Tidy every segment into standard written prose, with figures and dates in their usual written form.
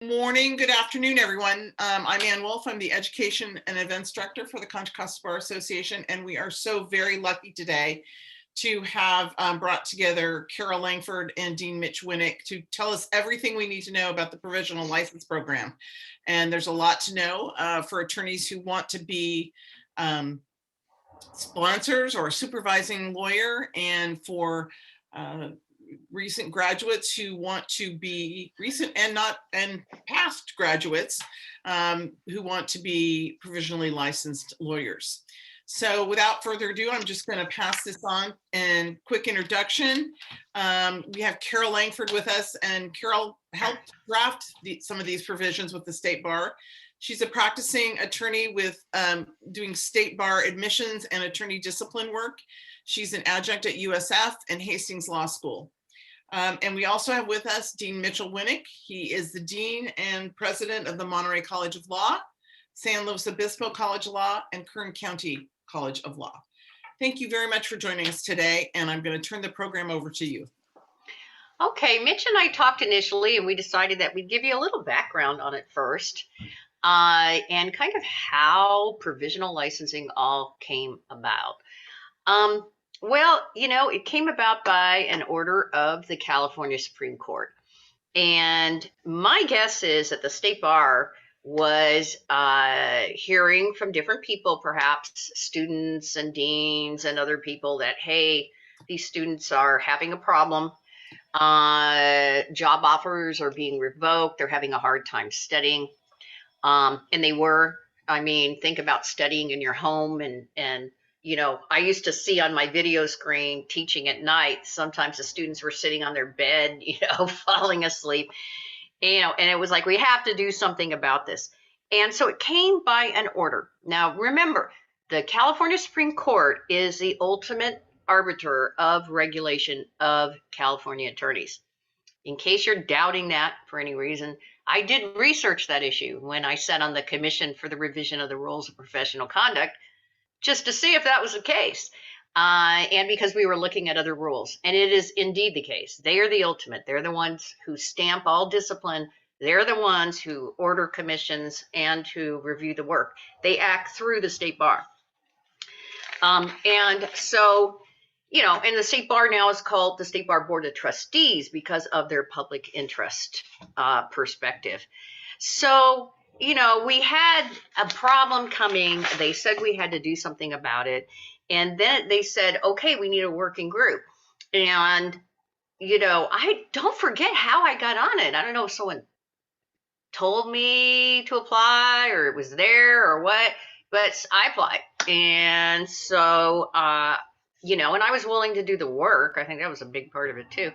Morning, good afternoon, everyone. I'm Ann Wolf. I'm the Education and Events Director for the Contra Costa Bar Association, and we are so very lucky today to have brought together Carol Langford and Dean Winick to tell us everything we need to know about the Provisional License Program. And there's a lot to know for attorneys who want to be sponsors or a supervising lawyer, and for recent graduates who want to be recent and past graduates who want to be provisionally licensed lawyers. So without further ado, I'm just going to pass this on. And quick introduction, we have Carol Langford with us, and Carol helped draft some of these provisions with the State Bar. She's a practicing attorney with doing State Bar admissions and attorney discipline work. She's an adjunct at USF and Hastings Law School. And we also have with us Dean Mitchel Winick. He is the Dean and President of the Monterey College of Law, San Luis Obispo College of Law, and Kern County College of Law. Thank you very much for joining us today, and I'm going to turn the program over to you. Okay, Mitch and I talked initially, and we decided that we'd give you a little background on it first, and kind of how provisional licensing all came about. Well, you know, it came about by an order of the California Supreme Court. And my guess is that the State Bar was hearing from different people, perhaps students and deans and other people, that, hey, these students are having a problem. Job offers are being revoked. They're having a hard time studying. And they were, I mean, think about studying in your home and you know, I used to see on my video screen teaching at night, sometimes the students were sitting on their bed, you know, falling asleep, you know, and it was like, we have to do something about this. And so it came by an order. Now, remember, the California Supreme Court is the ultimate arbiter of regulation of California attorneys. In case you're doubting that for any reason, I did research that issue when I sat on the Commission for the Revision of the Rules of Professional Conduct, just to see if that was the case. And because we were looking at other rules. And it is indeed the case. They are the ultimate. They're the ones who stamp all discipline. They're the ones who order commissions and who review the work. They act through the State Bar. And so, you know, and the State Bar now is called the State Bar Board of Trustees because of their public interest perspective. So, you know, we had a problem coming. They said we had to do something about it. And then they said, okay, we need a working group. And, you know, I don't forget how I got on it. I don't know if someone told me to apply or it was there or what, but I applied. And so, you know, and I was willing to do the work. I think that was a big part of it too.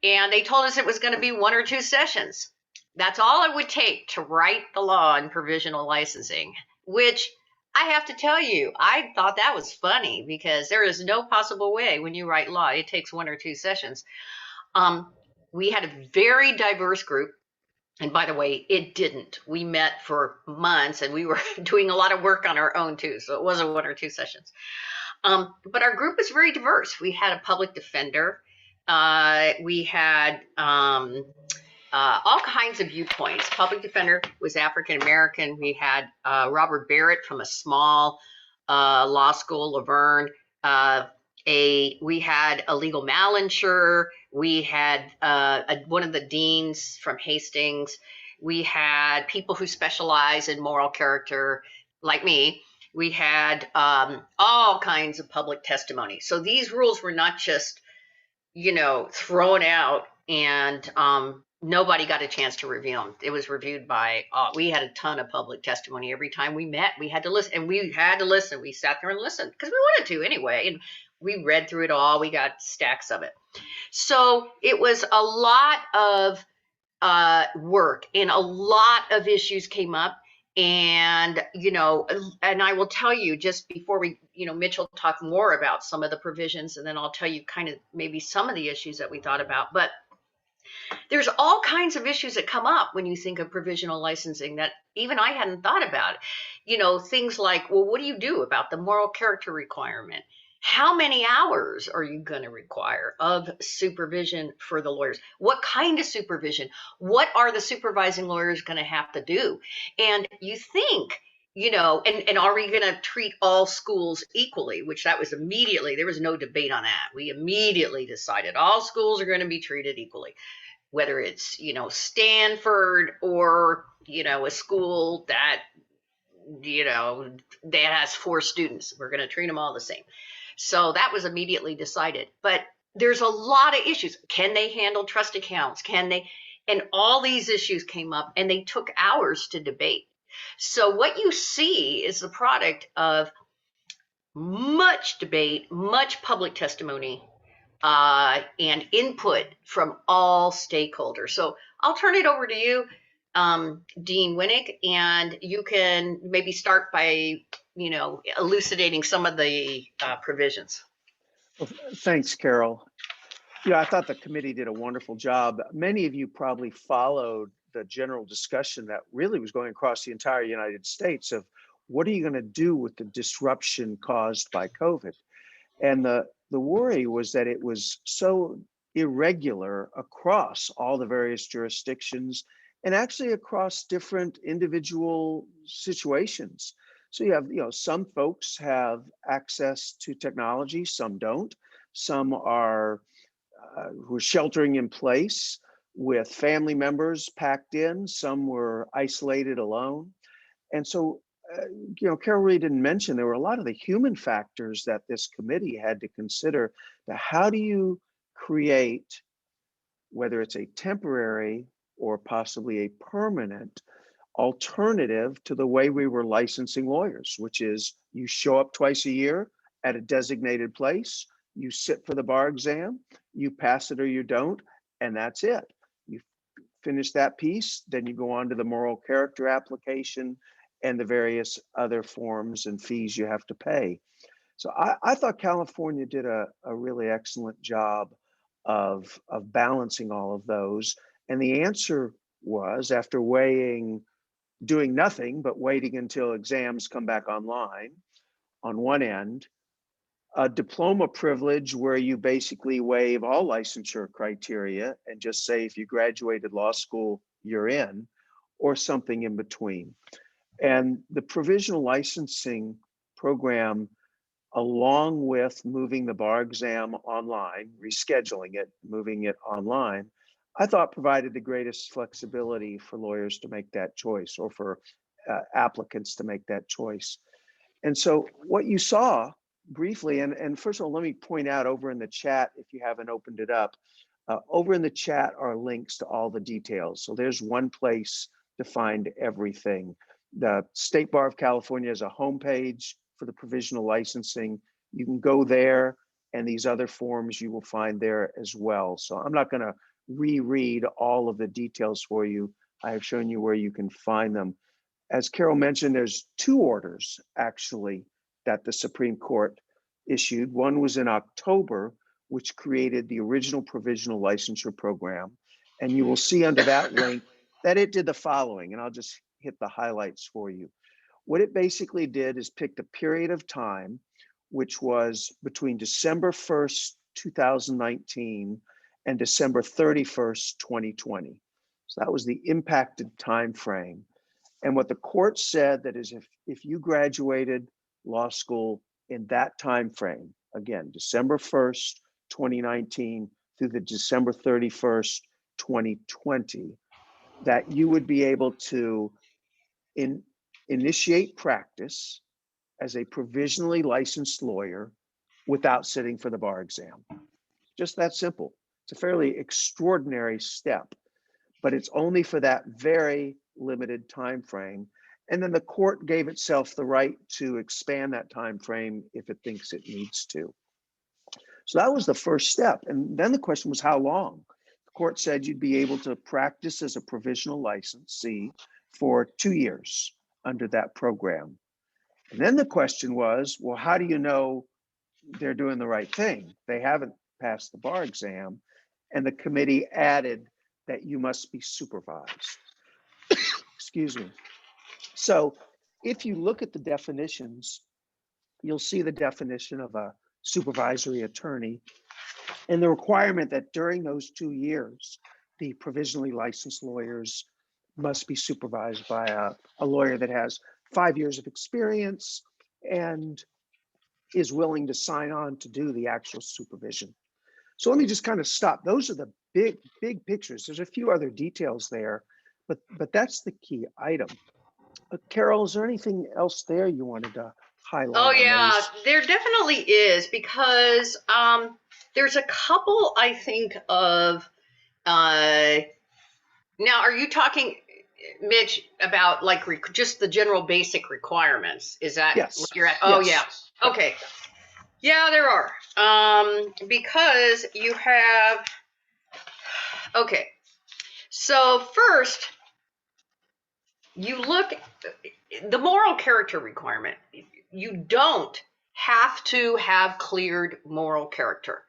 And they told us it was going to be 1 or 2 sessions. That's all it would take to write the law in provisional licensing, which I have to tell you, I thought that was funny because there is no possible way when you write law, it takes 1 or 2 sessions. We had a very diverse group. And by the way, it didn't. We met for months and we were doing a lot of work on our own too. So it wasn't 1 or 2 sessions. But our group was very diverse. We had a public defender. We had all kinds of viewpoints. Public defender was African-American. We had Robert Barrett from a small law school, Laverne. We had a legal malinsurer. We had one of the deans from Hastings. We had people who specialize in moral character, like me. We had all kinds of public testimony. So these rules were not just, you know, thrown out and nobody got a chance to review them. It was reviewed by, we had a ton of public testimony. Every time we met, we had to listen, and we had to listen. We sat there and listened because we wanted to anyway. And we read through it all. We got stacks of it. So it was a lot of work and a lot of issues came up. And, you know, and I will tell you just before we, you know, Mitch will talk more about some of the provisions, and then I'll tell you kind of maybe some of the issues that we thought about. But there's all kinds of issues that come up when you think of provisional licensing that even I hadn't thought about. You know, things like, well, what do you do about the moral character requirement? How many hours are you going to require of supervision for the lawyers? What kind of supervision? What are the supervising lawyers going to have to do? And you think, and are we going to treat all schools equally? Which that was immediately, there was no debate on that. We immediately decided all schools are going to be treated equally, whether it's, Stanford or, a school that, that has 4 students. We're going to treat them all the same. So that was immediately decided. But there's a lot of issues. Can they handle trust accounts? Can they? And all these issues came up and they took hours to debate. So what you see is the product of much debate, much public testimony, and input from all stakeholders. So I'll turn it over to you, Dean Winick, and you can maybe start by, elucidating some of the provisions. Well, thanks, Carol. I thought the committee did a wonderful job. Many of you probably followed the general discussion that really was going across the entire United States of what are you going to do with the disruption caused by COVID? And the worry was that it was so irregular across all the various jurisdictions and actually across different individual situations. So you have, some folks have access to technology, some don't. Some are who are sheltering in place with family members packed in. Some were isolated alone. And so, Carol really didn't mention there were a lot of the human factors that this committee had to consider. How do you create, whether it's a temporary or possibly a permanent alternative to the way we were licensing lawyers, which is you show up twice a year at a designated place, you sit for the bar exam, you pass it or you don't, and that's it. You finish that piece, then you go on to the moral character application and the various other forms and fees you have to pay. So I thought California did a really excellent job of balancing all of those. And the answer was, after doing nothing but waiting until exams come back online on one end, a diploma privilege where you basically waive all licensure criteria and just say if you graduated law school, you're in, or something in between. And the provisional licensing program, along with moving the bar exam online, rescheduling it, moving it online, I thought provided the greatest flexibility for lawyers to make that choice, or for applicants to make that choice. And so what you saw briefly, and first of all, let me point out over in the chat, if you haven't opened it up, over in the chat are links to all the details. So there's one place to find everything. The State Bar of California has a homepage for the provisional licensing. You can go there, and these other forms you will find there as well. So I'm not going to reread all of the details for you. I have shown you where you can find them. As Carol mentioned, there's 2 orders actually that the Supreme Court issued. One was in October, which created the original provisional licensure program. And you will see under that link that it did the following, and I'll just hit the highlights for you. What it basically did is picked a period of time, which was between December 1st, 2019 and December 31st, 2020. So that was the impacted time frame. And what the court said that is if you graduated law school in that time frame, again, December 1st, 2019 through the December 31st, 2020, that you would be able to initiate practice as a provisionally licensed lawyer without sitting for the bar exam. Just that simple. It's a fairly extraordinary step, but it's only for that very limited time frame. And then the court gave itself the right to expand that time frame if it thinks it needs to. So that was the first step. And then the question was how long? The court said you'd be able to practice as a provisional licensee for 2 years under that program. And then the question was, well, how do you know they're doing the right thing? They haven't passed the bar exam. And the committee added that you must be supervised. Excuse me. So if you look at the definitions, you'll see the definition of a supervisory attorney, and the requirement that during those 2 years, the provisionally licensed lawyers must be supervised by a lawyer that has 5 years of experience and is willing to sign on to do the actual supervision. So let me just kind of stop. Those are the big pictures. There's a few other details there, but that's the key item. Carol, is there anything else there you wanted to highlight? Oh on yeah, those? there definitely is, because there's a couple I think of. Now, are you talking, Mitch, about like just the general basic requirements? Is that Yes. what you're at? Oh Yes. yeah. Okay. Yeah, there are. Because you have. Okay. So first, you look the moral character requirement. You don't have to have cleared moral character.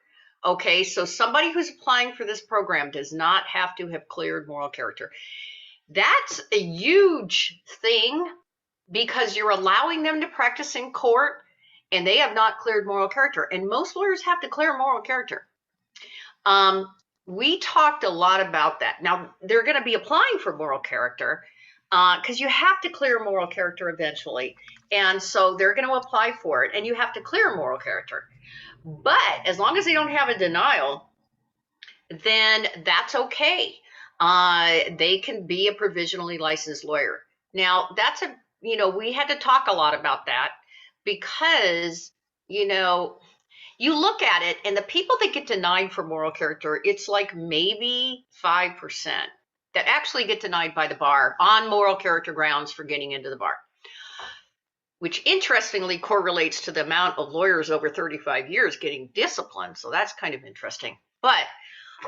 Okay, so somebody who's applying for this program does not have to have cleared moral character. That's a huge thing, because you're allowing them to practice in court and they have not cleared moral character. And most lawyers have to clear moral character. We talked a lot about that. Now, they're going to be applying for moral character because you have to clear moral character eventually. And so they're going to apply for it and you have to clear moral character. But as long as they don't have a denial, then that's okay. They can be a provisionally licensed lawyer. Now, that's we had to talk a lot about that because, you look at it and the people that get denied for moral character, it's like maybe 5% that actually get denied by the bar on moral character grounds for getting into the bar, which interestingly correlates to the amount of lawyers over 35 years getting disciplined. So that's kind of interesting. But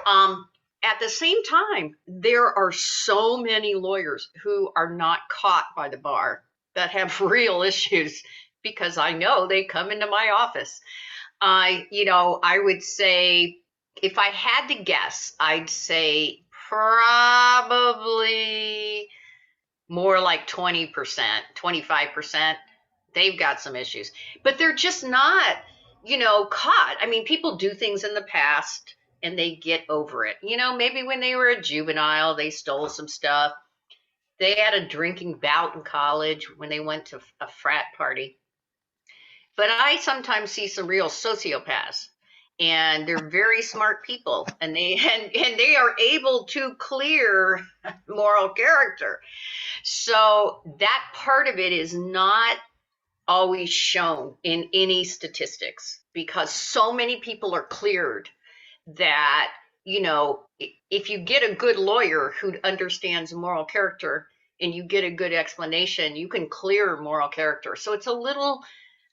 at the same time, there are so many lawyers who are not caught by the bar that have real issues, because I know they come into my office. I would say, if I had to guess, I'd say probably more like 20%, 25%. They've got some issues, but they're just not, caught. I mean, people do things in the past and they get over it. Maybe when they were a juvenile, they stole some stuff. They had a drinking bout in college when they went to a frat party. But I sometimes see some real sociopaths, and they're very smart people, and they are able to clear moral character. So that part of it is not always shown in any statistics, because so many people are cleared that, if you get a good lawyer who understands moral character and you get a good explanation, you can clear moral character. So it's a little,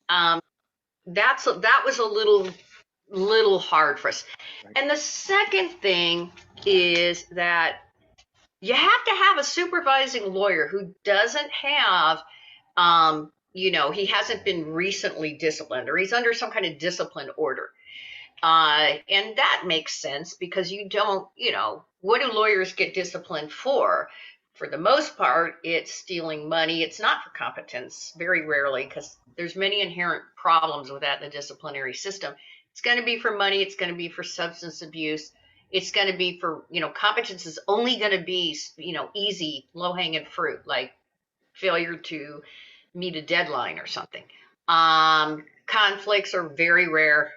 that was a little hard for us. Right. And the second thing is that you have to have a supervising lawyer who doesn't have, he hasn't been recently disciplined, or he's under some kind of discipline order. And that makes sense, because you don't, what do lawyers get disciplined for? For the most part, it's stealing money. It's not for competence, very rarely, because there's many inherent problems with that in the disciplinary system. It's going to be for money. It's going to be for substance abuse. It's going to be for, competence is only going to be, easy, low-hanging fruit, like failure to meet a deadline or something. Conflicts are very rare.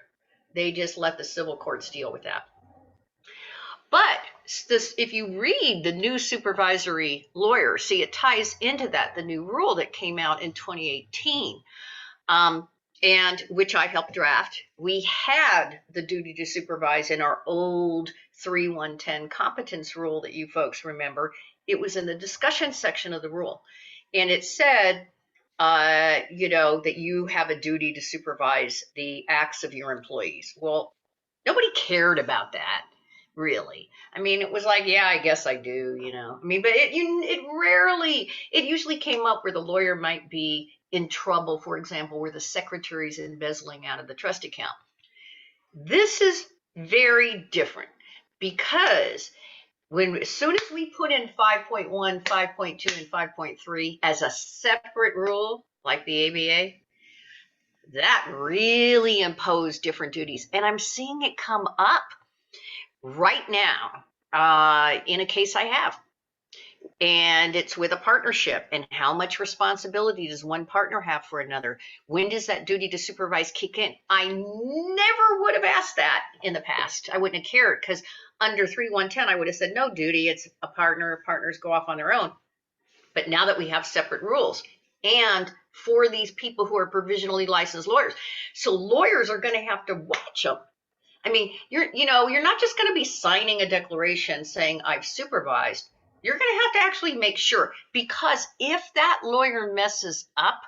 They just let the civil courts deal with that. But if you read the new supervisory lawyer, see, it ties into that, the new rule that came out in 2018, and which I helped draft. We had the duty to supervise in our old 3.110 competence rule that you folks remember. It was in the discussion section of the rule. And it said, that you have a duty to supervise the acts of your employees. Well, nobody cared about that, really. I mean, it was like, yeah, I guess I do, but it usually came up where the lawyer might be in trouble, for example, where the secretary's embezzling out of the trust account. This is very different, because as soon as we put in 5.1, 5.2, and 5.3 as a separate rule, like the ABA, that really imposed different duties. And I'm seeing it come up right now in a case I have. And it's with a partnership. And how much responsibility does one partner have for another? When does that duty to supervise kick in? I never would have asked that in the past. I wouldn't have cared, because under 3110, I would have said, no duty, it's a partner. Partners go off on their own. But now that we have separate rules, and for these people who are provisionally licensed lawyers, so lawyers are going to have to watch them. I mean, you're not just going to be signing a declaration saying I've supervised. You're going to have to actually make sure, because if that lawyer messes up,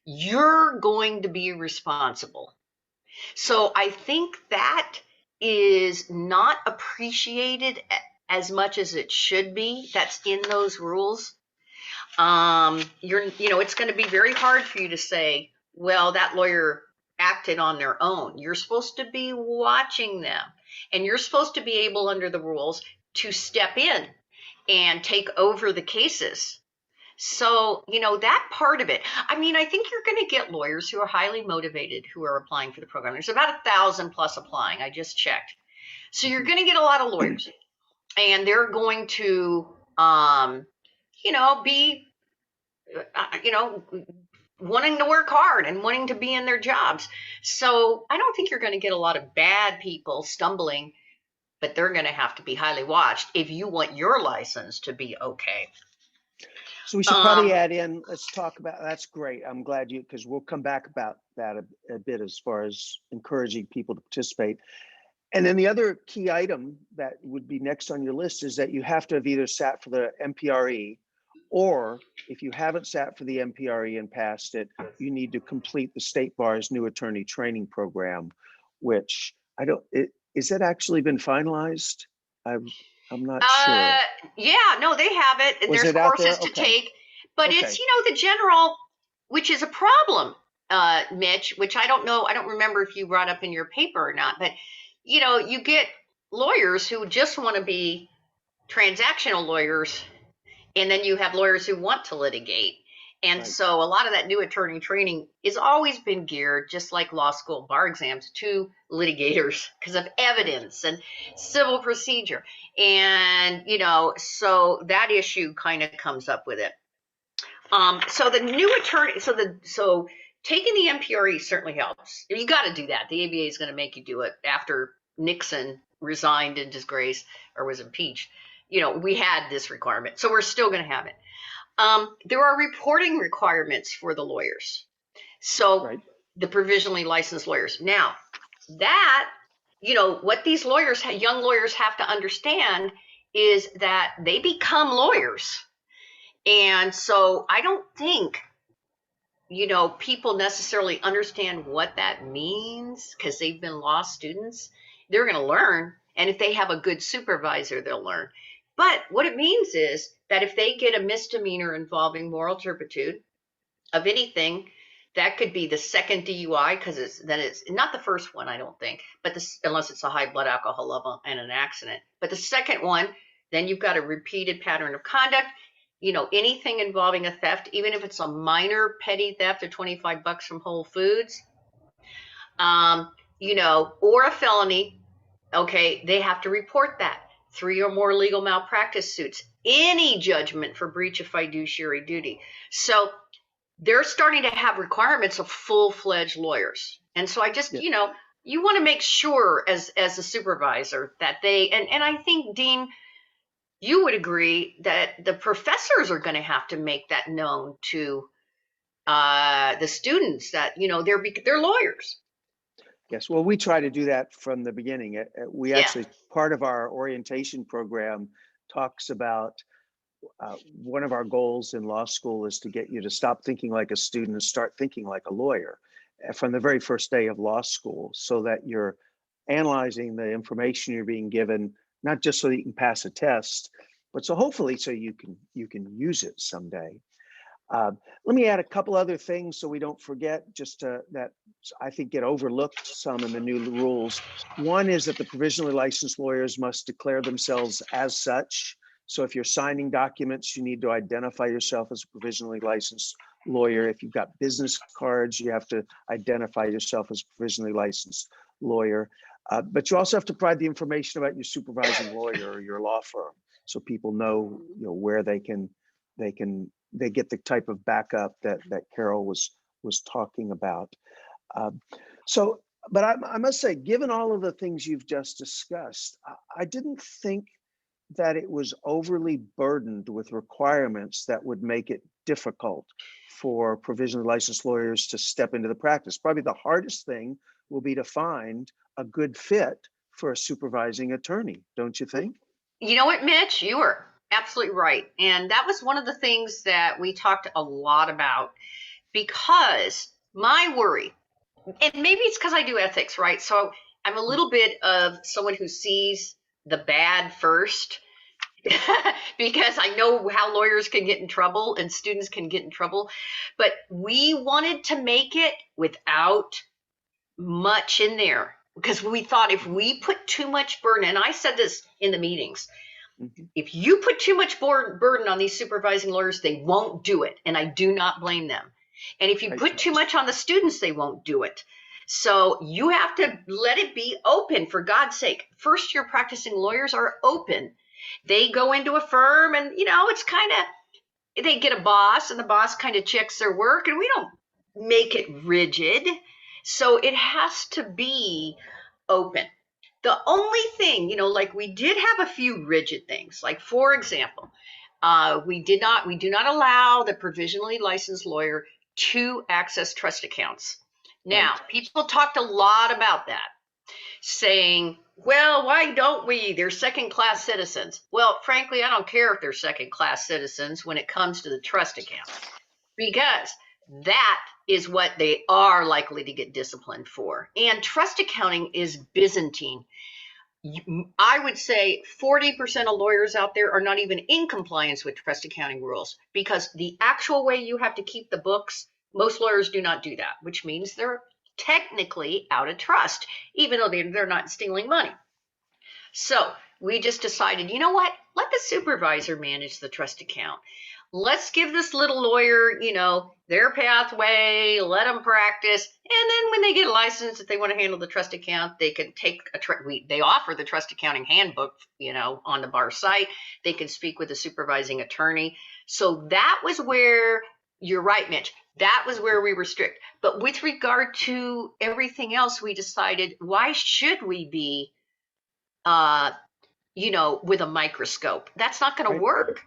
you're going to be responsible. So I think that is not appreciated as much as it should be. That's in those rules. It's going to be very hard for you to say, well, that lawyer acted on their own. You're supposed to be watching them, and you're supposed to be able, under the rules, to step in and take over the cases. So, that part of it, I mean, I think you're going to get lawyers who are highly motivated who are applying for the program. There's about 1,000 plus applying. I just checked. So you're going to get a lot of lawyers, and they're going to, be, wanting to work hard and wanting to be in their jobs. So I don't think you're going to get a lot of bad people stumbling, but they're going to have to be highly watched if you want your license to be okay. So we should probably add in, let's talk about, that's great. I'm glad because we'll come back about that a bit as far as encouraging people to participate. And then the other key item that would be next on your list is that you have to have either sat for the MPRE, or if you haven't sat for the MPRE and passed it, you need to complete the State Bar's new attorney training program, which is that actually been finalized? I'm not sure. Yeah, no, they have it. Was There's it out courses there? to Okay. take, but Okay. it's, the general, which is a problem, Mitch, which I don't know. I don't remember if you brought up in your paper or not, but, you get lawyers who just want to be transactional lawyers, and then you have lawyers who want to litigate. And Right. so a lot of that new attorney training has always been geared, just like law school bar exams, to litigators because of evidence and civil procedure. And, so that issue kind of comes up with it. So the new attorney, so taking the MPRE certainly helps. You got to do that. The ABA is going to make you do it after Nixon resigned in disgrace or was impeached. We had this requirement, so we're still going to have it. There are reporting requirements for the lawyers. So Right. the provisionally licensed lawyers. Now that, what these lawyers, young lawyers have to understand is that they become lawyers. And so I don't think, people necessarily understand what that means because they've been law students. They're going to learn. And if they have a good supervisor, they'll learn. But what it means is that if they get a misdemeanor involving moral turpitude of anything, that could be the second DUI, because it's not the first one, I don't think, but unless it's a high blood alcohol level and an accident. But the second one, then you've got a repeated pattern of conduct. Anything involving a theft, even if it's a minor petty theft of $25 from Whole Foods, or a felony, okay, they have to report that. 3 or more legal malpractice suits, any judgment for breach of fiduciary duty. So they're starting to have requirements of full-fledged lawyers. And so I just, you want to make sure as a supervisor that and I think, Dean, you would agree that the professors are going to have to make that known to the students that, they're lawyers. Yes, well, we try to do that from the beginning. We actually, part of our orientation program talks about one of our goals in law school is to get you to stop thinking like a student and start thinking like a lawyer from the very first day of law school, so that you're analyzing the information you're being given, not just so that you can pass a test, but so hopefully so you can use it someday. Let me add a couple other things so we don't forget, that I think get overlooked some in the new rules. One is that the provisionally licensed lawyers must declare themselves as such. So if you're signing documents, you need to identify yourself as a provisionally licensed lawyer. If you've got business cards, you have to identify yourself as a provisionally licensed lawyer. But you also have to provide the information about your supervising lawyer or your law firm, so people know, where they get the type of backup that Carol was talking about. But I must say, given all of the things you've just discussed, I didn't think that it was overly burdened with requirements that would make it difficult for provisionally licensed lawyers to step into the practice. Probably the hardest thing will be to find a good fit for a supervising attorney, don't you think? You know what, Mitch? You are absolutely right. And that was one of the things that we talked a lot about, because my worry, and maybe it's because I do ethics, right? So I'm a little bit of someone who sees the bad first, because I know how lawyers can get in trouble and students can get in trouble. But we wanted to make it without much in there, because we thought if we put too much burden, and I said this in the meetings, if you put too much burden on these supervising lawyers, they won't do it. And I do not blame them. And if you put too much on the students, they won't do it. So you have to let it be open, for God's sake. First year practicing lawyers are open. They go into a firm and, it's kind of, they get a boss and the boss kind of checks their work, and we don't make it rigid. So it has to be open. The only thing, like we did have a few rigid things. Like, for example, we do not allow the provisionally licensed lawyer to access trust accounts. Now, people talked a lot about that, saying, well, why don't we? They're second-class citizens. Well, frankly, I don't care if they're second-class citizens when it comes to the trust account, because that is what they are likely to get disciplined for. And trust accounting is Byzantine. I would say 40% of lawyers out there are not even in compliance with trust accounting rules, because the actual way you have to keep the books, most lawyers do not do that, which means they're technically out of trust, even though they're not stealing money. So we just decided, you know what? Let the supervisor manage the trust account. Let's give this little lawyer, their pathway, let them practice. And then when they get a license, if they want to handle the trust account, they can take they offer the trust accounting handbook, on the bar site. They can speak with a supervising attorney. So that was where, you're right, Mitch, that was where we were strict. But with regard to everything else, we decided, why should we be, with a microscope? That's not going to work.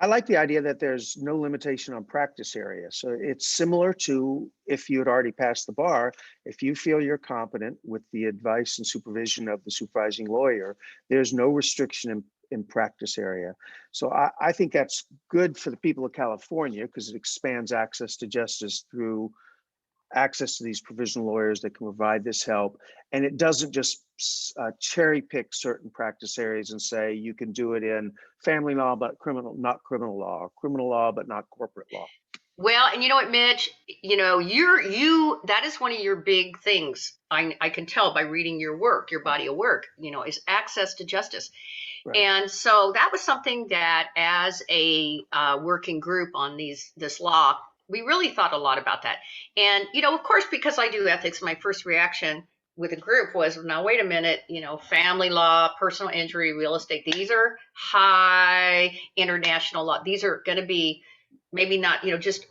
I like the idea that there's no limitation on practice area. So it's similar to if you had already passed the bar. If you feel you're competent with the advice and supervision of the supervising lawyer, there's no restriction in practice area. So I think that's good for the people of California, because it expands access to justice through access to these provisional lawyers that can provide this help. And it doesn't just cherry pick certain practice areas and say you can do it in family law, but not criminal law, or criminal law, but not corporate law. Well, and you know what, Mitch, that is one of your big things. I can tell by reading your work, your body of work, is access to justice. Right. And so that was something that, as a working group on this law, we really thought a lot about that. And, of course, because I do ethics, my first reaction with a group was, now, wait a minute, family law, personal injury, real estate, these are high international law. These are going to be maybe not, just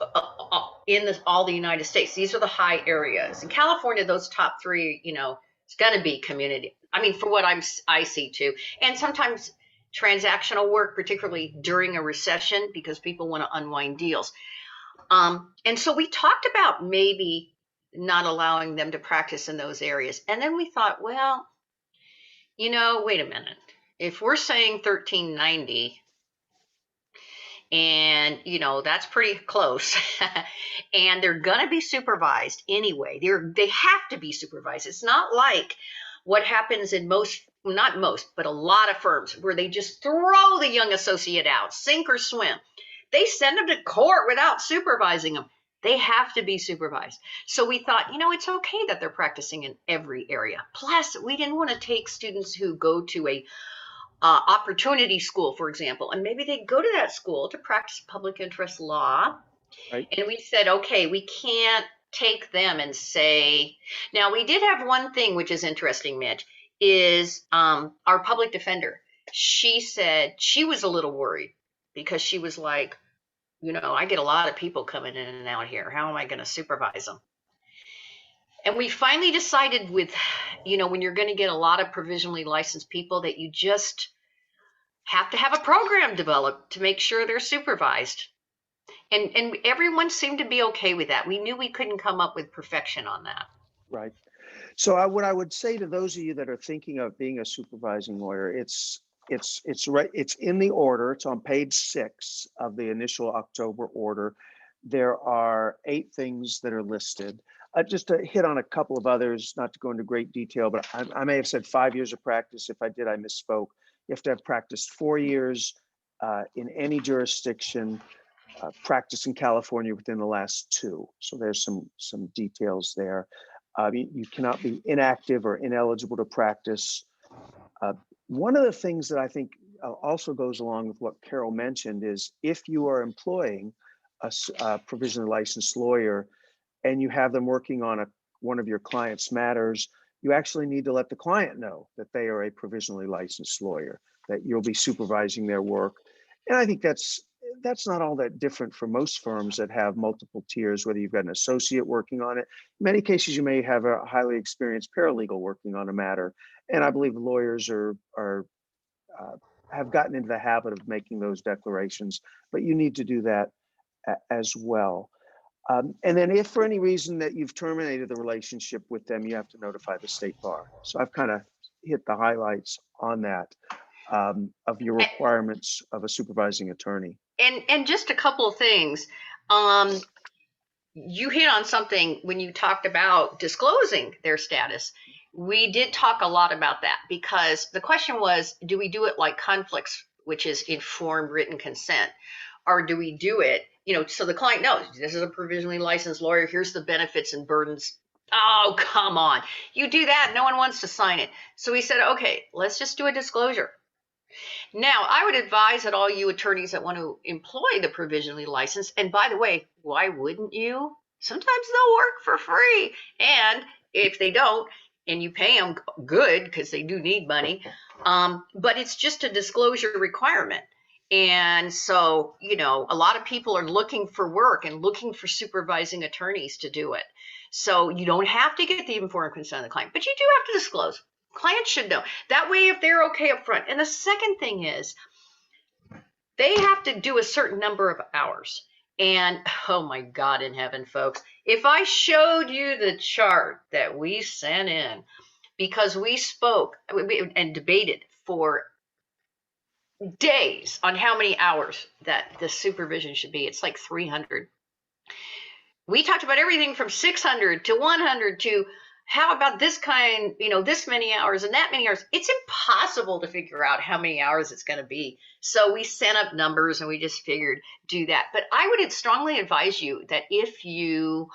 in all the United States. These are the high areas. In California, those top three, it's going to be community. I mean, for what I see too. And sometimes transactional work, particularly during a recession, because people want to unwind deals. And so we talked about maybe not allowing them to practice in those areas. And then we thought, well, wait a minute. If we're saying 1390, and, that's pretty close, and they're going to be supervised anyway. They have to be supervised. It's not like what happens in not most, but a lot of firms where they just throw the young associate out, sink or swim. They send them to court without supervising them. They have to be supervised. So we thought, it's okay that they're practicing in every area. Plus, we didn't want to take students who go to a opportunity school, for example, and maybe they go to that school to practice public interest law. Right. And we said, okay, we can't take them and say, now we did have one thing which is interesting, Mitch, is our public defender. She said she was a little worried because she was like, I get a lot of people coming in and out here. How am I going to supervise them? And we finally decided with, when you're going to get a lot of provisionally licensed people, that you just have to have a program developed to make sure they're supervised. And everyone seemed to be okay with that. We knew we couldn't come up with perfection on that. Right. So what I would say to those of you that are thinking of being a supervising lawyer, it's right. It's in the order. It's on page 6 of the initial October order. There are 8 things that are listed. Just to hit on a couple of others, not to go into great detail, but I may have said 5 years of practice. If I did, I misspoke. You have to have practiced 4 years in any jurisdiction, practice in California within the last 2. So there's some details there. You cannot be inactive or ineligible to practice. One of the things that I think also goes along with what Carol mentioned is if you are employing a provisionally licensed lawyer and you have them working on one of your client's matters, you actually need to let the client know that they are a provisionally licensed lawyer, that you'll be supervising their work. And I think that's not all that different for most firms that have multiple tiers, whether you've got an associate working on it. In many cases, you may have a highly experienced paralegal working on a matter. And I believe lawyers have gotten into the habit of making those declarations, but you need to do that as well. And then if for any reason that you've terminated the relationship with them, you have to notify the state bar. So I've kind of hit the highlights on that of your requirements of a supervising attorney. And just a couple of things. You hit on something when you talked about disclosing their status. We did talk a lot about that because the question was, do we do it like conflicts, which is informed written consent, or do we do it, so the client knows this is a provisionally licensed lawyer, here's the benefits and burdens. Oh, come on. You do that, no one wants to sign it. So we said, okay, let's just do a disclosure. Now, I would advise that all you attorneys that want to employ the provisionally licensed, and by the way, why wouldn't you? Sometimes they'll work for free. And if they don't, and you pay them good, because they do need money, but it's just a disclosure requirement. And so, a lot of people are looking for work and looking for supervising attorneys to do it. So you don't have to get the informed consent of the client, but you do have to disclose. Clients should know. That way, if they're okay up front. And the second thing is, they have to do a certain number of hours. And oh my God in heaven, folks, if I showed you the chart that we sent in, because we spoke and debated for days on how many hours that the supervision should be, it's like 300. We talked about everything from 600 to 100 to how about this kind, this many hours and that many hours. It's impossible to figure out how many hours it's going to be. So we sent up numbers and we just figured do that. But I would strongly advise you that if you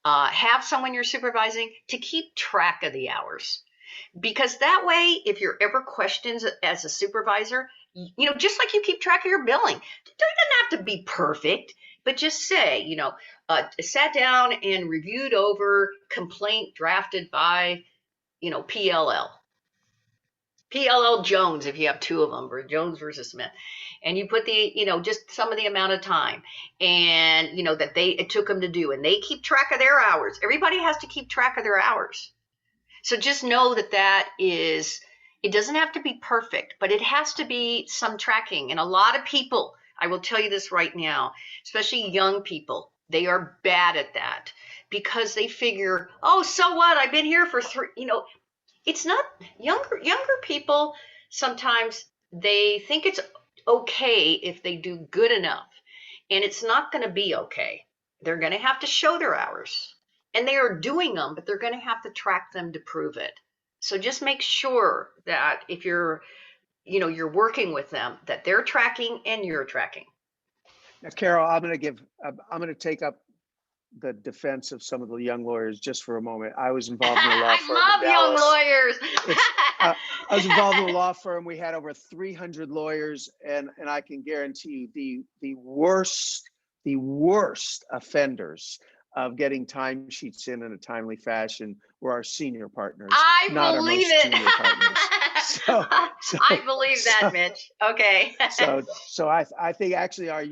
have someone you're supervising, to keep track of the hours. Because that way, if you're ever questioned as a supervisor, just like you keep track of your billing, it doesn't have to be perfect, but just say, sat down and reviewed over complaint drafted by, PLL Jones, if you have 2 of them, or Jones versus Smith, and you put the, just some of the amount of time and, that it took them to do, and they keep track of their hours. Everybody has to keep track of their hours. So just know that is, it doesn't have to be perfect, but it has to be some tracking. And a lot of people, I will tell you this right now, especially young people, they are bad at that because they figure, oh, so what? I've been here for 3, it's not younger people. Sometimes they think it's okay if they do good enough, and it's not going to be okay. They're going to have to show their hours. And they are doing them, but they're going to have to track them to prove it. So just make sure that if you're working with them, that they're tracking and you're tracking. Now, Carol, I'm going to take up the defense of some of the young lawyers just for a moment. I was involved in a law firm. I love young lawyers. I was involved in a law firm. We had over 300 lawyers, and I can guarantee you the worst offenders of getting timesheets in a timely fashion were our senior partners, I not our believe most it. junior partners. I believe that, Mitch. Okay. So I think actually our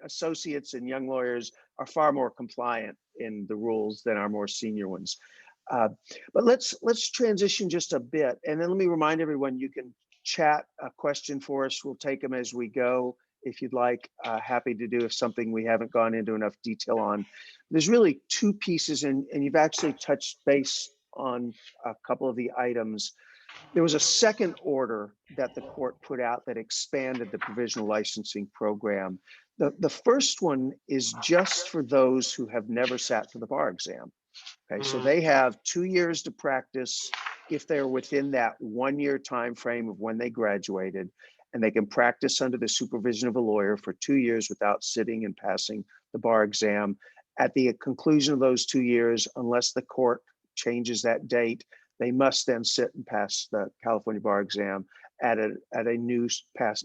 associates and young lawyers are far more compliant in the rules than our more senior ones. But let's transition just a bit, and then let me remind everyone you can chat a question for us. We'll take them as we go if you'd like. Happy to do if something we haven't gone into enough detail on. There's really two pieces, and you've actually touched base on a couple of the items. There was a second order that the court put out that expanded the provisional licensing program. The first one is just for those who have never sat for the bar exam. Okay, so they have 2 years to practice if they're within that 1 year time frame of when they graduated, and they can practice under the supervision of a lawyer for 2 years without sitting and passing the bar exam. At the conclusion of those 2 years, unless the court changes that date, they must then sit and pass the California bar exam at a new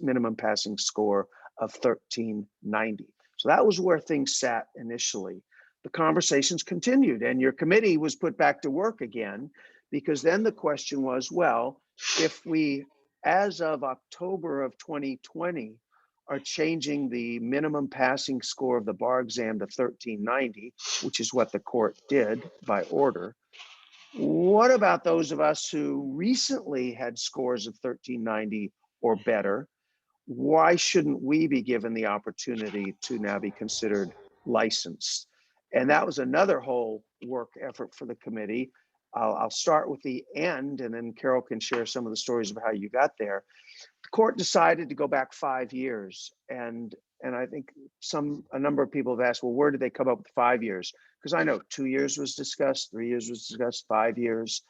minimum passing score of 1390. So that was where things sat initially. The conversations continued, and your committee was put back to work again, because then the question was, well, if we, as of October of 2020, are changing the minimum passing score of the bar exam to 1390, which is what the court did by order, what about those of us who recently had scores of 1390 or better? Why shouldn't we be given the opportunity to now be considered licensed? And that was another whole work effort for the committee. I'll start with the end, and then Carol can share some of the stories of how you got there. The court decided to go back 5 years, and I think a number of people have asked, well, where did they come up with 5 years? Because I know 2 years was discussed, 3 years was discussed, 5 years.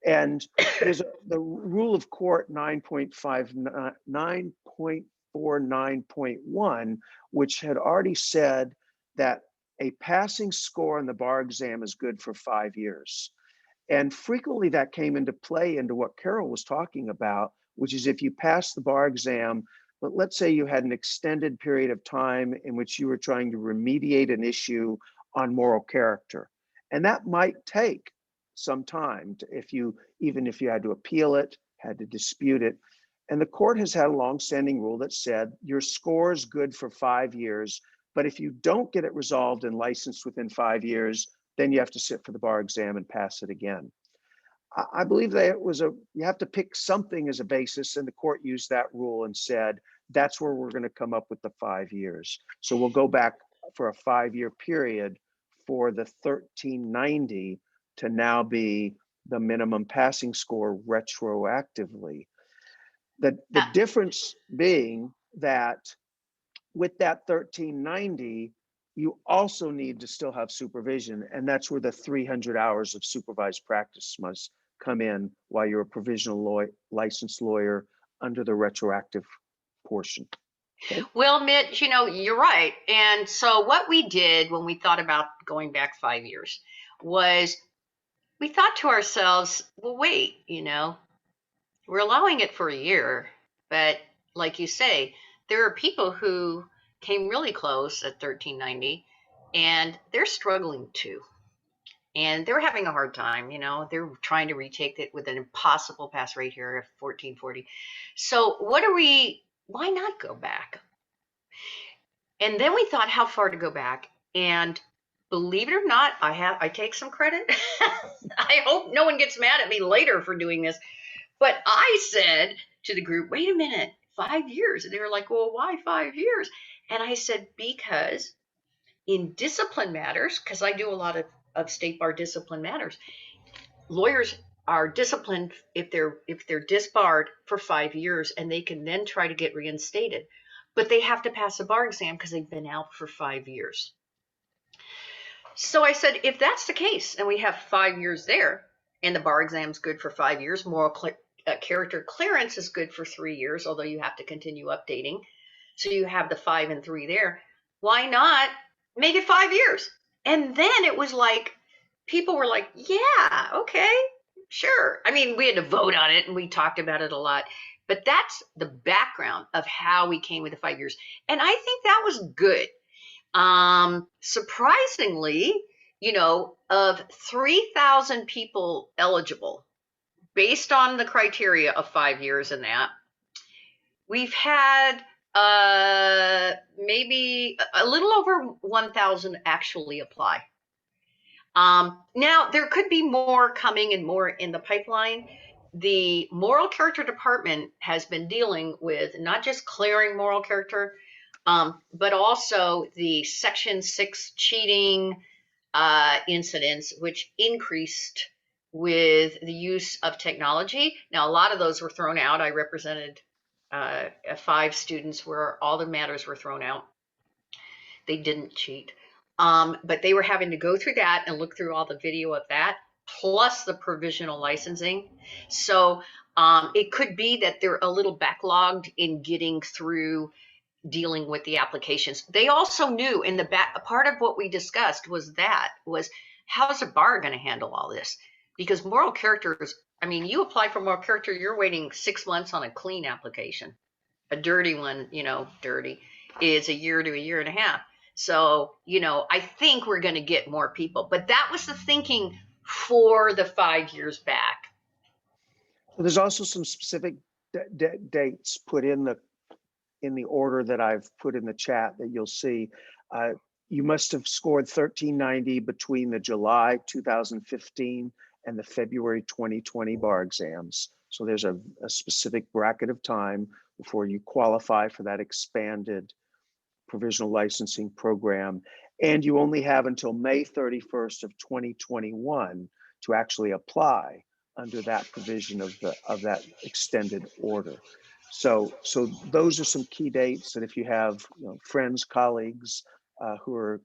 And there's the rule of court 9.49.1, which had already said that a passing score on the bar exam is good for 5 years. And frequently that came into play into what Carol was talking about, which is if you pass the bar exam, but let's say you had an extended period of time in which you were trying to remediate an issue on moral character. And that might take some time even if you had to appeal it, had to dispute it. And the court has had a longstanding rule that said your score is good for 5 years, but if you don't get it resolved and licensed within 5 years, then you have to sit for the bar exam and pass it again. I believe that you have to pick something as a basis, and the court used that rule and said, that's where we're going to come up with the 5 years. So we'll go back for a 5-year period for the 1390 to now be the minimum passing score retroactively. The difference being that with that 1390, you also need to still have supervision, and that's where the 300 hours of supervised practice must come in while you're a provisional licensed lawyer under the retroactive portion. Okay. Well, Mitch, you're right. And so what we did when we thought about going back 5 years was we thought to ourselves, well, wait, we're allowing it for a year, but like you say, there are people who came really close at 1390 and they're struggling too. And they're having a hard time, they're trying to retake it with an impossible pass rate here of 1440. So why not go back? And then we thought how far to go back. And believe it or not, I take some credit. I hope no one gets mad at me later for doing this. But I said to the group, wait a minute, 5 years. And they were like, well, why 5 years? And I said, because in discipline matters, because I do a lot of state bar discipline matters, lawyers are disciplined if they're disbarred for 5 years, and they can then try to get reinstated. But they have to pass a bar exam because they've been out for 5 years. So I said, if that's the case, and we have 5 years there, and the bar exam's good for 5 years, moral character clearance is good for 3 years, although you have to continue updating. So you have the 5 and 3 there. Why not make it 5 years? And then it was like, people were like, yeah, okay, Sure. I mean, we had to vote on it and we talked about it a lot, but that's the background of how we came with the 5 years. And I think that was good. Surprisingly, of 3,000 people eligible based on the criteria of 5 years in that, we've had maybe a little over 1,000 actually apply. Now, there could be more coming and more in the pipeline. The moral character department has been dealing with not just clearing moral character, but also the Section 6 cheating incidents, which increased with the use of technology. Now, a lot of those were thrown out. I represented 5 students where all the matters were thrown out. They didn't cheat. But they were having to go through that and look through all the video of that, plus the provisional licensing. So it could be that they're a little backlogged in getting through dealing with the applications. They also knew in the back, part of what we discussed was how's a bar going to handle all this? Because moral characters, I mean, you apply for moral character, you're waiting 6 months on a clean application. A dirty one, dirty, is a year to a year and a half. So, I think we're going to get more people, but that was the thinking for the 5 years back. Well, there's also some specific dates put in the order that I've put in the chat that you'll see. You must have scored 1390 between the July 2015 and the February 2020 bar exams. So there's a specific bracket of time before you qualify for that expanded provisional licensing program. And you only have until May 31st of 2021 to actually apply under that provision of that extended order. So those are some key dates. And if you have friends, colleagues who are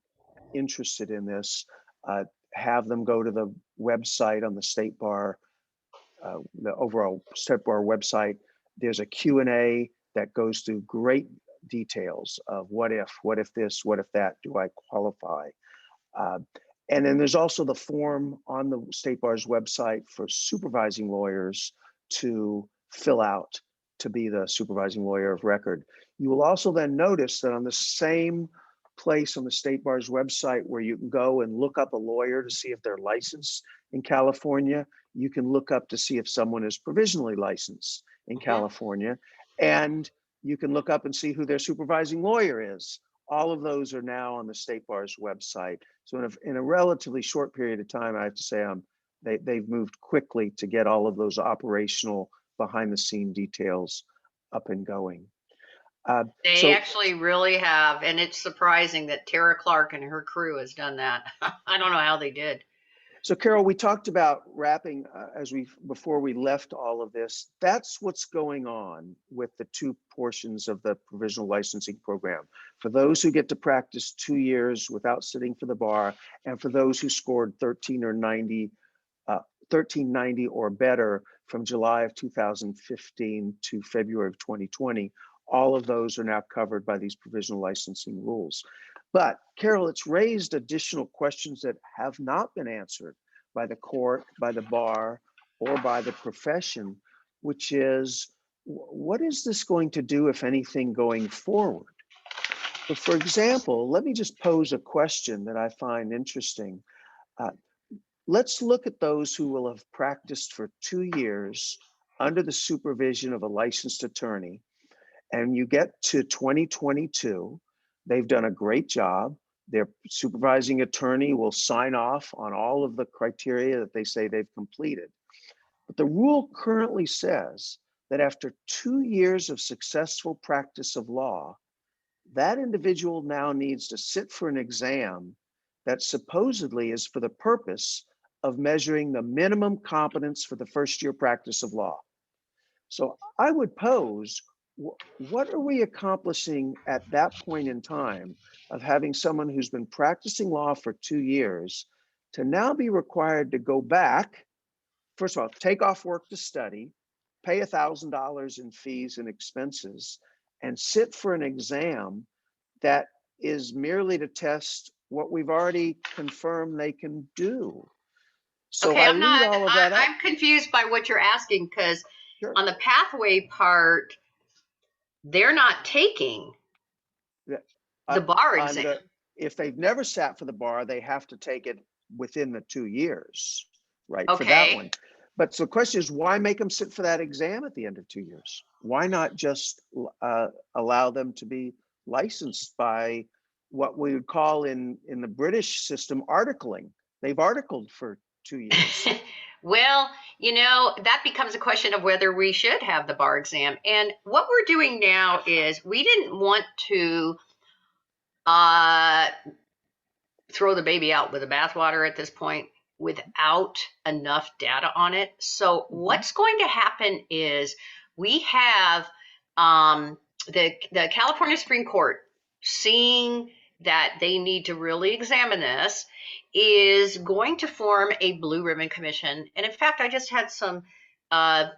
interested in this, have them go to the website on the State Bar, the overall State Bar website. There's a Q&A that goes through great details of what if this, what if that, do I qualify? And then there's also the form on the State Bar's website for supervising lawyers to fill out to be the supervising lawyer of record. You will also then notice that on the same place on the State Bar's website where you can go and look up a lawyer to see if they're licensed in California, you can look up to see if someone is provisionally licensed in California, and you can look up and see who their supervising lawyer is. All of those are now on the State Bar's website. So in a relatively short period of time, I have to say they've moved quickly to get all of those operational behind the scene details up and going. They actually really have, and it's surprising that Tara Clark and her crew has done that. I don't know how they did. So Carol, we talked about wrapping before we left all of this. That's what's going on with the 2 portions of the provisional licensing program. For those who get to practice 2 years without sitting for the bar, and for those who scored 1390 or better from July of 2015 to February of 2020, all of those are now covered by these provisional licensing rules. But Carol, it's raised additional questions that have not been answered by the court, by the bar, or by the profession, which is, what is this going to do, if anything, going forward? So for example, let me just pose a question that I find interesting. Let's look at those who will have practiced for 2 years under the supervision of a licensed attorney, and you get to 2022, they've done a great job. Their supervising attorney will sign off on all of the criteria that they say they've completed. But the rule currently says that after 2 years of successful practice of law, that individual now needs to sit for an exam that supposedly is for the purpose of measuring the minimum competence for the first year practice of law. So I would pose, what are we accomplishing at that point in time of having someone who's been practicing law for 2 years to now be required to go back, first of all, take off work to study, pay $1,000 in fees and expenses, and sit for an exam that is merely to test what we've already confirmed they can do? So Okay, I I'm lead not, all of that up. I'm confused by what you're asking, because Sure. on the pathway part, they're not taking Yeah. the bar On exam. if they've never sat for the bar, they have to take it within the 2 years, right? For that Okay. one. But so the question is, why make them sit for that exam at the end of 2 years? Why not just allow them to be licensed by what we would call in the British system articling? They've articled for 2 years. Well, that becomes a question of whether we should have the bar exam. And what we're doing now is we didn't want to throw the baby out with the bathwater at this point without enough data on it. So what's going to happen is we have the California Supreme Court, seeing that they need to really examine this, is going to form a blue ribbon commission. And in fact, I just had some I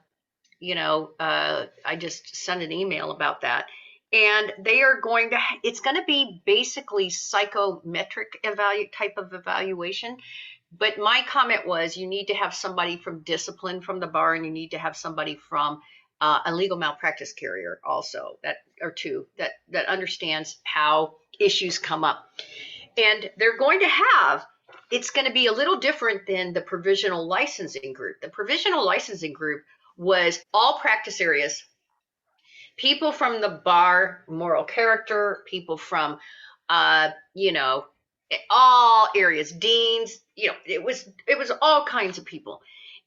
just sent an email about that. And they are going to, it's going to be basically psychometric type of evaluation. But my comment was, you need to have somebody from discipline from the bar, and you need to have somebody from a legal malpractice carrier also, that understands how issues come up. And they're going to have, it's going to be a little different than the provisional licensing group. The provisional licensing group was all practice areas, people from the bar, moral character, people from, all areas, deans, it was all kinds of people.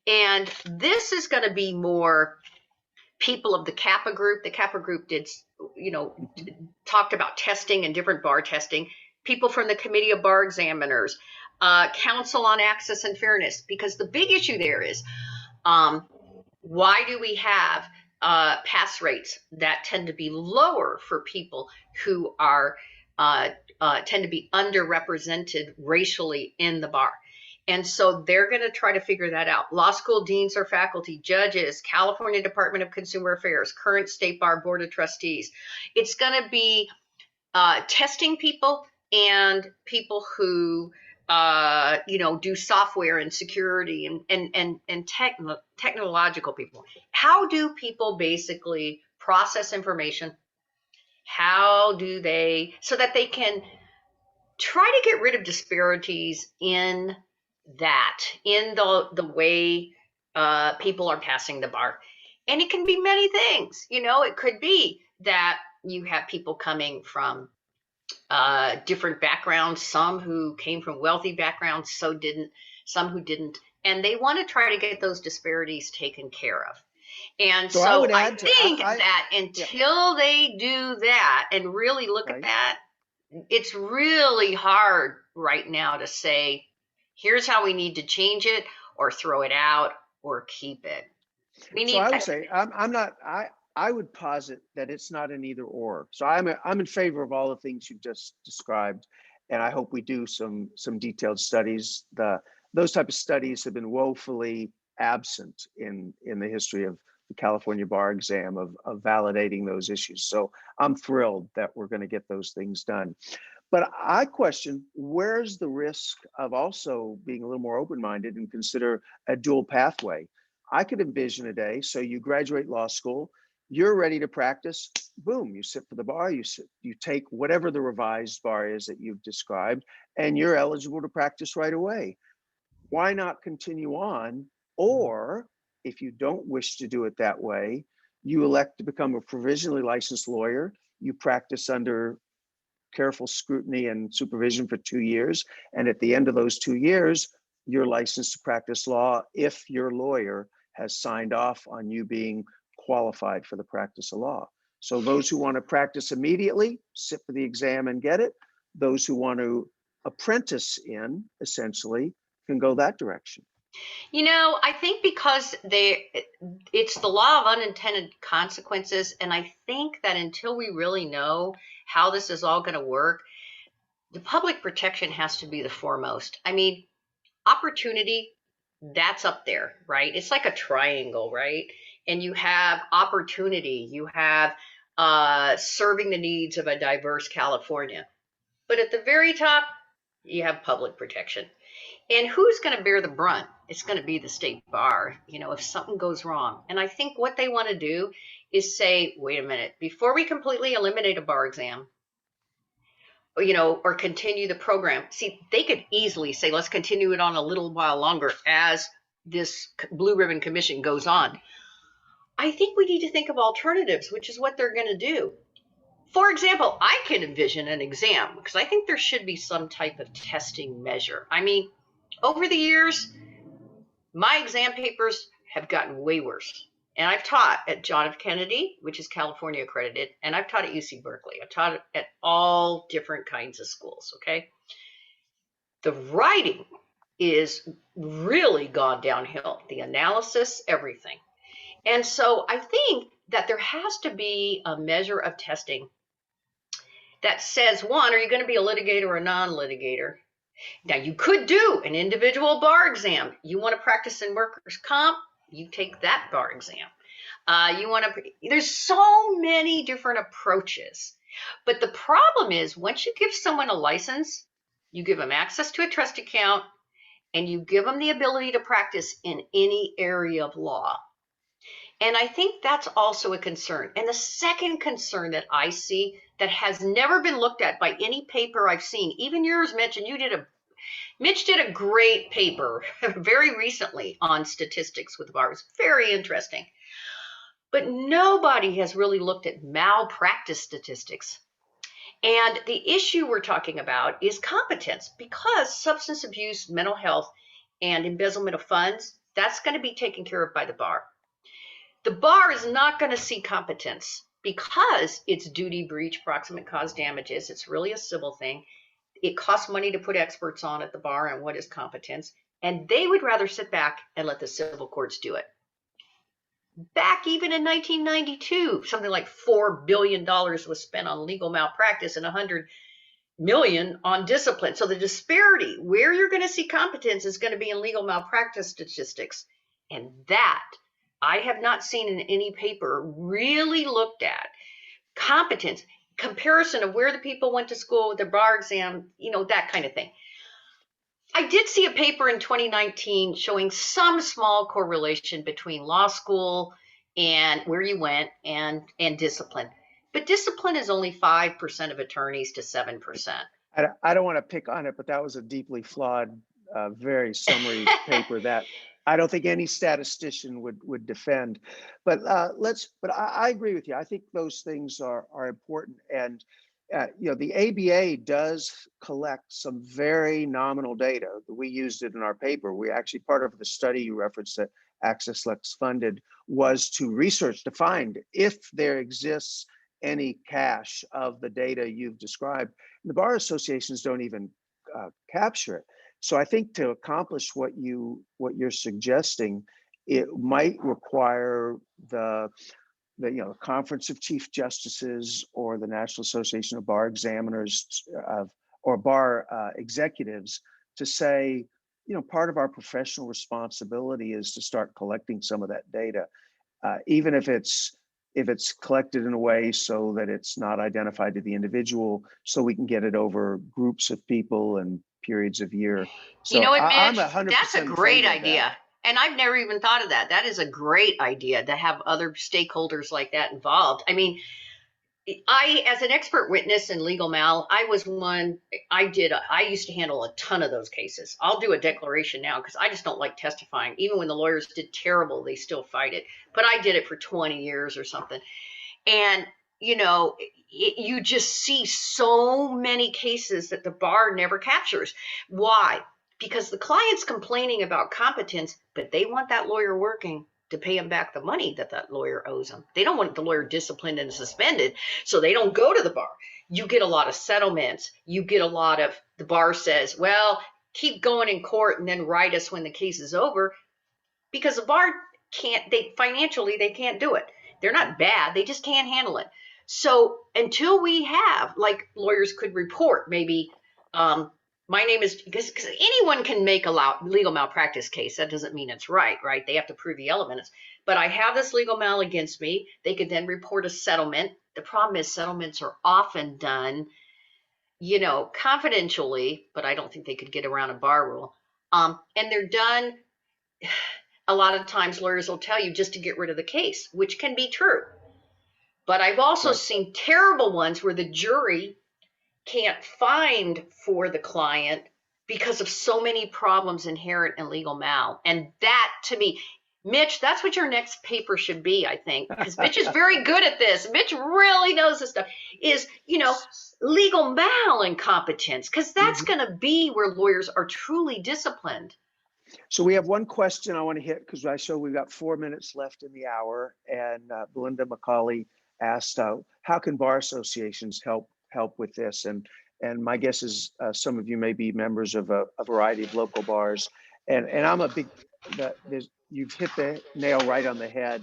And this is going to be more people of the Kappa group. The Kappa group did, talked about testing and different bar testing. People from the Committee of Bar Examiners, Council on Access and Fairness, because the big issue there is, why do we have pass rates that tend to be lower for people who are tend to be underrepresented racially in the bar? And so they're going to try to figure that out. Law school deans or faculty, judges, California Department of Consumer Affairs, current State Bar Board of Trustees. It's going to be testing people and people who do software and security and technological people. How do people basically process information? How do they, so that they can try to get rid of disparities in the way people are passing the bar? And it can be many things. It could be that you have people coming from different backgrounds, some who came from wealthy backgrounds, some who didn't, and they want to try to get those disparities taken care of. And so I think that until they do that and really look at that, it's really hard right now to say, here's how we need to change it, or throw it out, or keep it. So I would say I would posit that it's not an either or. So I'm in favor of all the things you've just described, and I hope we do some detailed studies. Those type of studies have been woefully absent in the history of the California bar exam of validating those issues. So I'm thrilled that we're going to get those things done. But I question, where's the risk of also being a little more open-minded and consider a dual pathway? I could envision a day, so you graduate law school, you're ready to practice, boom, you sit for the bar, you take whatever the revised bar is that you've described, and you're eligible to practice right away. Why not continue on? Or if you don't wish to do it that way, you elect to become a provisionally licensed lawyer, you practice under careful scrutiny and supervision for 2 years. And at the end of those 2 years, you're licensed to practice law if your lawyer has signed off on you being qualified for the practice of law. So those who want to practice immediately, sit for the exam and get it. Those who want to apprentice in, essentially, can go that direction. I think because it's the law of unintended consequences. And I think that until we really know how this is all going to work, the public protection has to be the foremost. I mean, opportunity, that's up there, right? It's like a triangle, right? And you have opportunity, you have serving the needs of a diverse California. But at the very top, You have public protection. And who's going to bear the brunt? It's going to be the state bar, if something goes wrong. And I think what they want to do is say, wait a minute, before we completely eliminate a bar exam, or continue the program. See, they could easily say, let's continue it on a little while longer as this Blue Ribbon Commission goes on. I think we need to think of alternatives, which is what they're going to do. For example, I can envision an exam because I think there should be some type of testing measure. I mean, over the years, my exam papers have gotten way worse. And I've taught at John F. Kennedy, which is California accredited, and I've taught at UC Berkeley. I've taught at all different kinds of schools, okay? The writing is really gone downhill, the analysis, everything. And so I think that there has to be a measure of testing that says, one, are you going to be a litigator or a non-litigator? Now, you could do an individual bar exam. You want to practice in workers' comp, you take that bar exam. There's so many different approaches. But the problem is, once you give someone a license, you give them access to a trust account, and you give them the ability to practice in any area of law. And I think that's also a concern. And the second concern that I see that has never been looked at by any paper I've seen, even yours, Mitch, and Mitch did a great paper very recently on statistics with the bar. It was very interesting. But nobody has really looked at malpractice statistics. And the issue we're talking about is competence, because substance abuse, mental health, and embezzlement of funds, that's going to be taken care of by the bar. The bar is not going to see competence because it's duty, breach, proximate cause damages. It's really a civil thing. It costs money to put experts on at the bar on what is competence, and they would rather sit back and let the civil courts do it. Back even in 1992, something like $4 billion was spent on legal malpractice and $100 million on discipline. So the disparity where you're going to see competence is going to be in legal malpractice statistics. And that I have not seen in any paper really looked at. Competence, comparison of where the people went to school with their bar exam, that kind of thing. I did see a paper in 2019 showing some small correlation between law school and where you went and discipline. But discipline is only 5% of attorneys to 7%. I don't want to pick on it, but that was a deeply flawed, very summary paper that I don't think any statistician would defend. But I agree with you. I think those things are important. And the ABA does collect some very nominal data. We used it in our paper. We actually, part of the study you referenced that Access Lex funded was to research to find if there exists any cache of the data you've described. The bar associations don't even capture it. So I think to accomplish what you're suggesting, it might require the Conference of Chief Justices or the National Association of Bar Examiners or bar executives to say, part of our professional responsibility is to start collecting some of that data, even if it's collected in a way so that it's not identified to the individual, so we can get it over groups of people and periods of year. So Mitch, I'm 100% that's a great idea. That. And I've never even thought of that. That is a great idea to have other stakeholders like that involved. I mean, as an expert witness in legal mal, I used to handle a ton of those cases. I'll do a declaration now because I just don't like testifying. Even when the lawyers did terrible, they still fight it. But I did it for 20 years or something. And, you just see so many cases that the bar never captures. Why? Because the client's complaining about competence, but they want that lawyer working to pay them back the money that lawyer owes them. They don't want the lawyer disciplined and suspended, so they don't go to the bar. You get a lot of settlements. You get a lot of, the bar says, well, keep going in court and then write us when the case is over, because the bar financially, they can't do it. They're not bad. They just can't handle it. So until we have, like lawyers could report, maybe, my name is, because anyone can make a legal malpractice case. That doesn't mean it's right? They have to prove the elements. But I have this legal mal against me. They could then report a settlement. The problem is settlements are often done, you know, confidentially, but I don't think they could get around a bar rule. And they're done, a lot of times lawyers will tell you just to get rid of the case, which can be true. But I've also Right. seen terrible ones where the jury can't find for the client because of so many problems inherent in legal mal. And that, to me, Mitch, that's what your next paper should be, I think, because Mitch is very good at this. Mitch really knows this stuff, is, you know, legal mal incompetence, because that's going to be where lawyers are truly disciplined. So we have one question I want to hit because I show we've got 4 minutes left in the hour, and Belinda McCauley asked, how can bar associations help with this? And my guess is some of you may be members of a variety of local bars, and I'm a big, you've hit the nail right on the head.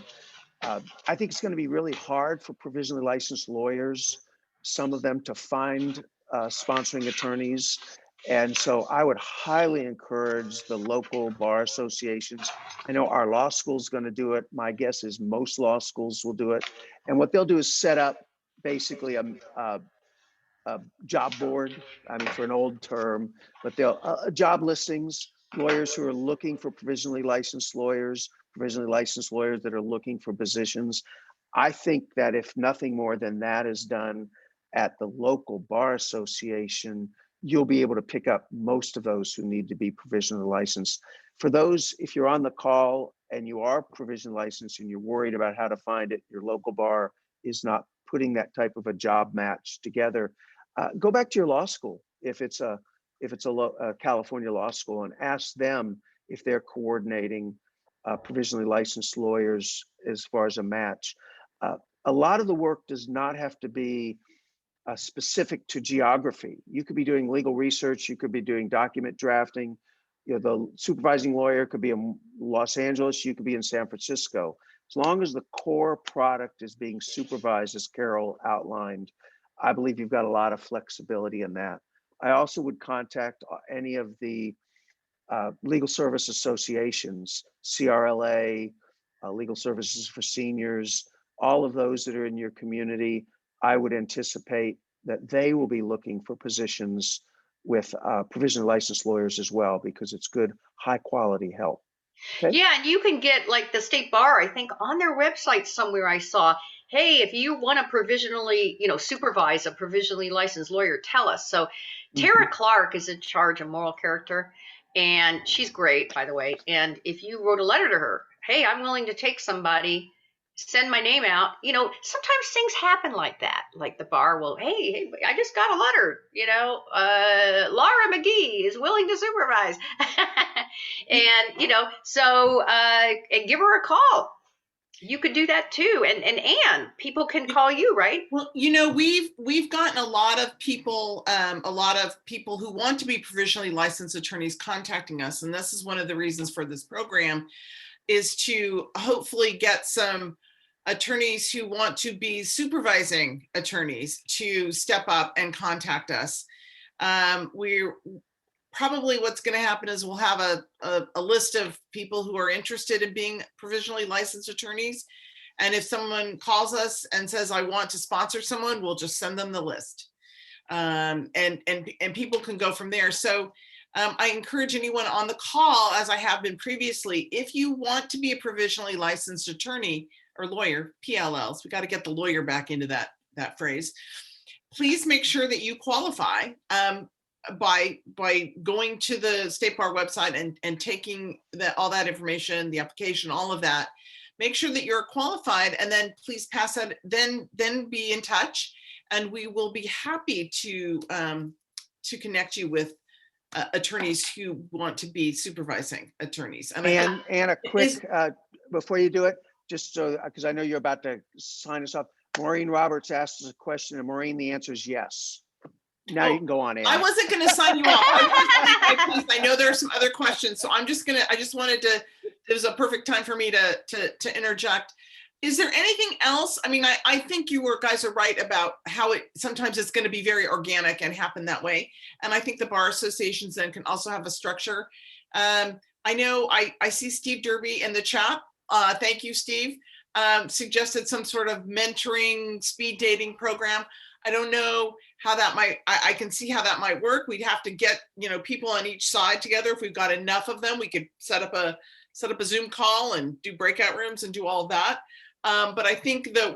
I think it's going to be really hard for provisionally licensed lawyers, some of them, to find sponsoring attorneys. And so I would highly encourage the local bar associations. I know our law school is going to do it. My guess is most law schools will do it. And what they'll do is set up basically a job board, I mean, for an old term, but they'll job listings, lawyers who are looking for provisionally licensed lawyers that are looking for positions. I think that if nothing more than that is done at the local bar association, you'll be able to pick up most of those who need to be provisionally licensed. For those, if you're on the call and you are provisionally licensed and you're worried about how to find it, your local bar is not putting that type of a job match together, go back to your law school if it's a California law school, and ask them if they're coordinating provisionally licensed lawyers as far as a match. A lot of the work does not have to be specific to geography. You could be doing legal research, you could be doing document drafting. You know, the supervising lawyer could be in Los Angeles, you could be in San Francisco. As long as the core product is being supervised, as Carol outlined, I believe you've got a lot of flexibility in that. I also would contact any of the legal service associations, CRLA, Legal Services for Seniors, all of those that are in your community. I would anticipate that they will be looking for positions with provisionally licensed lawyers as well, because it's good, high quality help. Okay. Yeah, and you can get, like, the state bar, I think on their website somewhere I saw, hey, if you want to provisionally, you know, supervise a provisionally licensed lawyer, tell us. So Tara Clark is in charge of moral character, and she's great, by the way. And if you wrote a letter to her, hey, I'm willing to take somebody, send my name out, you know, sometimes things happen like that. Like the bar will, hey, I just got a letter, you know, Laura McGee is willing to supervise. And, you know, so and give her a call. You could do that too. And Anne, people can call you, right? Well, you know, we've gotten a lot of people who want to be provisionally licensed attorneys contacting us. And this is one of the reasons for this program, is to hopefully get some attorneys who want to be supervising attorneys to step up and contact us. We're probably, what's going to happen is we'll have a list of people who are interested in being provisionally licensed attorneys. And if someone calls us and says, I want to sponsor someone, we'll just send them the list. And people can go from there. So I encourage anyone on the call, as I have been previously, if you want to be a provisionally licensed attorney or lawyer, PLLs, we got to get the lawyer back into that phrase. Please make sure that you qualify by going to the State Bar website and taking all that information, the application, all of that. Make sure that you're qualified, and then please pass that. Then be in touch, and we will be happy to connect you with attorneys who want to be supervising attorneys. And a quick before you do it, just so, because I know you're about to sign us off. Maureen Roberts asked us a question, and Maureen, the answer is yes. Now you can go on, Anne. I wasn't going to sign you off. I know there are some other questions, so I just wanted to, it was a perfect time for me to interject. Is there anything else? I mean, I think you guys are right about how sometimes it's going to be very organic and happen that way. And I think the bar associations then can also have a structure. I know I see Steve Derby in the chat. Thank you, Steve. Suggested some sort of mentoring, speed dating program. I don't know how that might, I can see how that might work. We'd have to get, people on each side together. If we've got enough of them, we could set up a Zoom call and do breakout rooms and do all of that. But I think that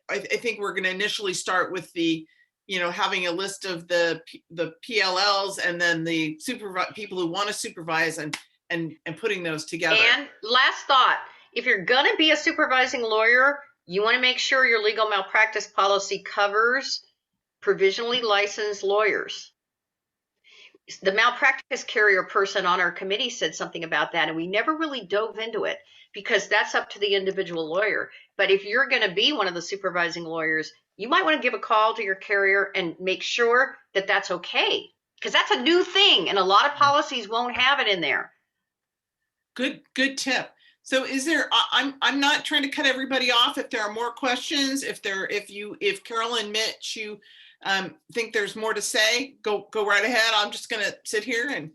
I think we're gonna initially start with the, having a list of the PLLs and then the people who want to supervise and putting those together. And last thought, if you're gonna be a supervising lawyer, you want to make sure your legal malpractice policy covers provisionally licensed lawyers. The malpractice carrier person on our committee said something about that, and we never really dove into it because that's up to the individual lawyer. But if you're going to be one of the supervising lawyers, you might want to give a call to your carrier and make sure that that's okay, because that's a new thing and a lot of policies won't have it in there. Good tip. So I'm not trying to cut everybody off. If there are more questions, if Carol and Mitch, you think there's more to say, go right ahead. I'm just going to sit here and.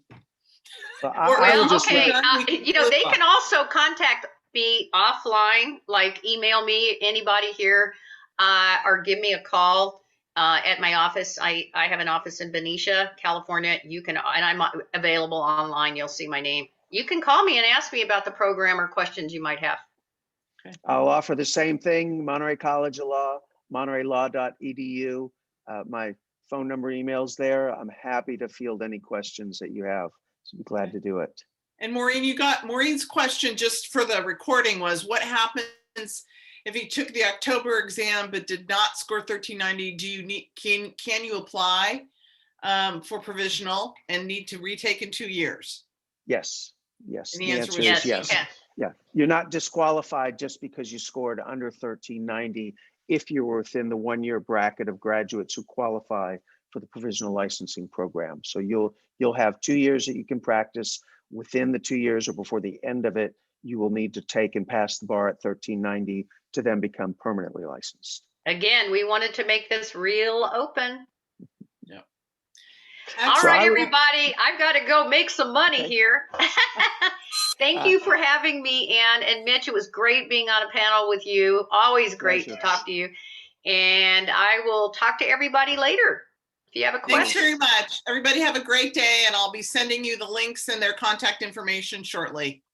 Okay. They can also contact me offline, like email me, anybody here, or give me a call at my office. I have an office in Benicia, California. And I'm available online. You'll see my name. You can call me and ask me about the program or questions you might have. Okay. I'll offer the same thing, Monterey College of Law, montereylaw.edu. My phone number, emails there. I'm happy to field any questions that you have. So I'm glad to do it. And Maureen, Maureen's question just for the recording was, what happens if you took the October exam but did not score 1390? Do you can you apply for provisional and need to retake in 2 years? Yes. And The answer is yes. Yeah. You're not disqualified just because you scored under 1390 if you're within the 1 year bracket of graduates who qualify for the provisional licensing program. So you'll have 2 years that you can practice. Within the 2 years or before the end of it, you will need to take and pass the bar at 1390 to then become permanently licensed. Again, we wanted to make this real open. Yeah. All right, everybody, I've got to go make some money here. Thank you for having me, Ann and Mitch. It was great being on a panel with you. Always great to talk to you. And I will talk to everybody later. If you have a question. Thanks very much. Everybody have a great day, and I'll be sending you the links and their contact information shortly.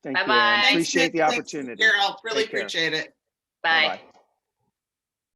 Thank you. Bye-bye. Appreciate the opportunity. Carol, really appreciate it. Bye. Bye-bye.